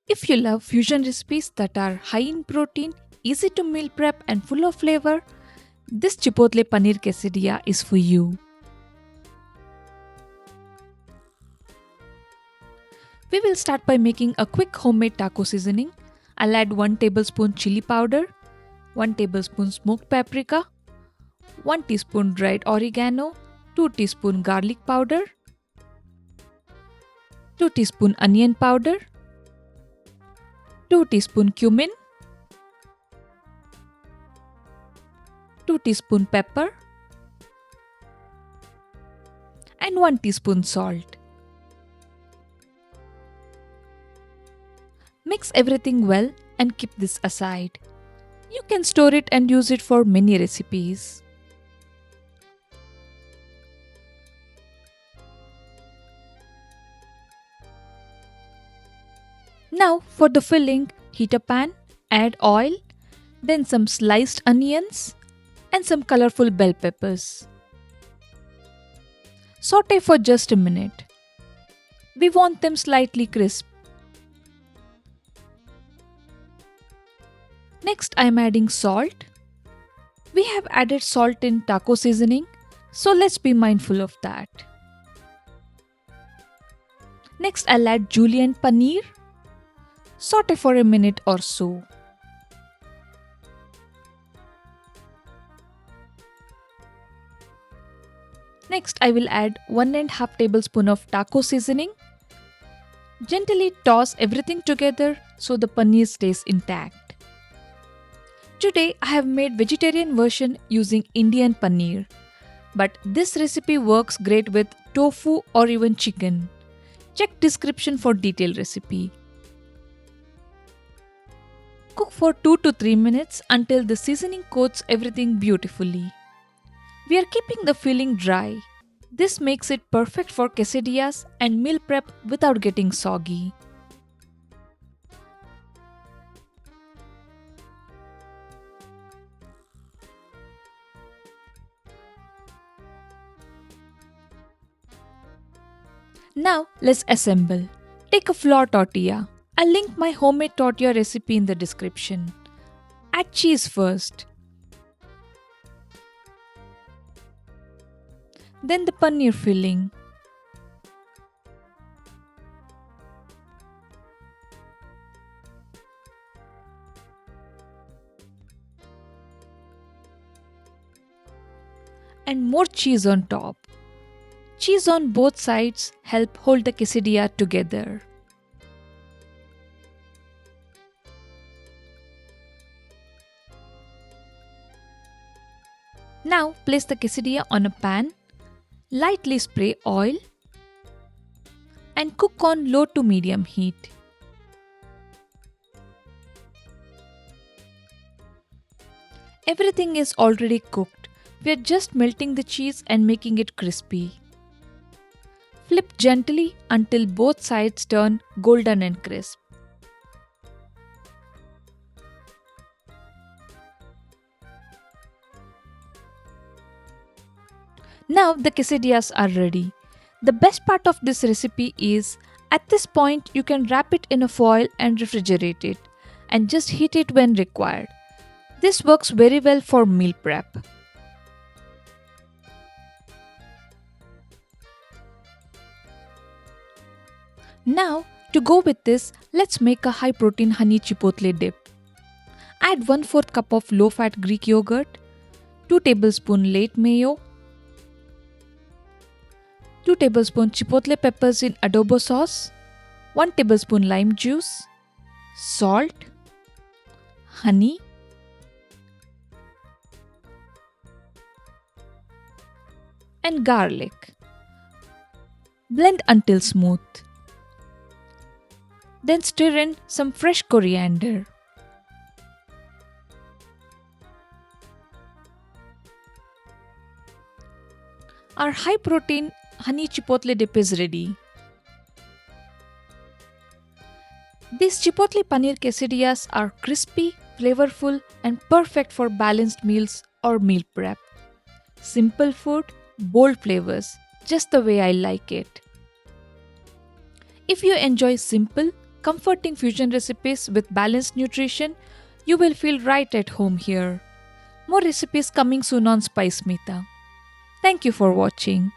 If you love fusion recipes that are high in protein, easy to meal prep, and full of flavor, this Chipotle Paneer Quesadilla is for you. We will start by making a quick homemade taco seasoning. I'll add 1 tablespoon chili powder, 1 tablespoon smoked paprika, 1 teaspoon dried oregano, 2 teaspoon garlic powder, 2 teaspoon onion powder, 2 teaspoon cumin, 2 teaspoon pepper, and 1 teaspoon salt. Mix everything well and keep this aside. You can store it and use it for many recipes. Now for the filling, heat a pan, add oil, then some sliced onions and some colorful bell peppers. Saute for just a minute. We want them slightly crisp. Next, I am adding salt. We have added salt in taco seasoning, so let's be mindful of that. Next, I'll add julienned paneer. Saute for a minute or so. Next, I will add 1.5 tablespoon of taco seasoning. Gently toss everything together so the paneer stays intact. Today, I have made vegetarian version using Indian paneer. But this recipe works great with tofu or even chicken. Check description for detailed recipe. Cook for 2 to 3 minutes until the seasoning coats everything beautifully. We are keeping the filling dry. This makes it perfect for quesadillas and meal prep without getting soggy. Now let's assemble. Take a flour tortilla. I'll link my homemade tortilla recipe in the description. Add cheese first. Then the paneer filling. And more cheese on top. Cheese on both sides help hold the quesadilla together. Now place the quesadilla on a pan, lightly spray oil and cook on low to medium heat. Everything is already cooked. We are just melting the cheese and making it crispy. Flip gently until both sides turn golden and crisp. Now the quesadillas are ready. The best part of this recipe is, at this point you can wrap it in a foil and refrigerate it, and just heat it when required. This works very well for meal prep. Now, to go with this, let's make a high protein honey chipotle dip. Add 1/4 cup of low fat Greek yogurt, 2 tablespoons late mayo, 2 tablespoons chipotle peppers in adobo sauce, 1 tablespoon lime juice, salt, honey, and garlic. Blend until smooth. Then stir in some fresh coriander. Our high protein honey chipotle dip is ready. These Chipotle Paneer Quesadillas are crispy, flavorful, and perfect for balanced meals or meal prep. Simple food, bold flavors, just the way I like it. If you enjoy simple, comforting fusion recipes with balanced nutrition, you will feel right at home here. More recipes coming soon on Spice Mita. Thank you for watching.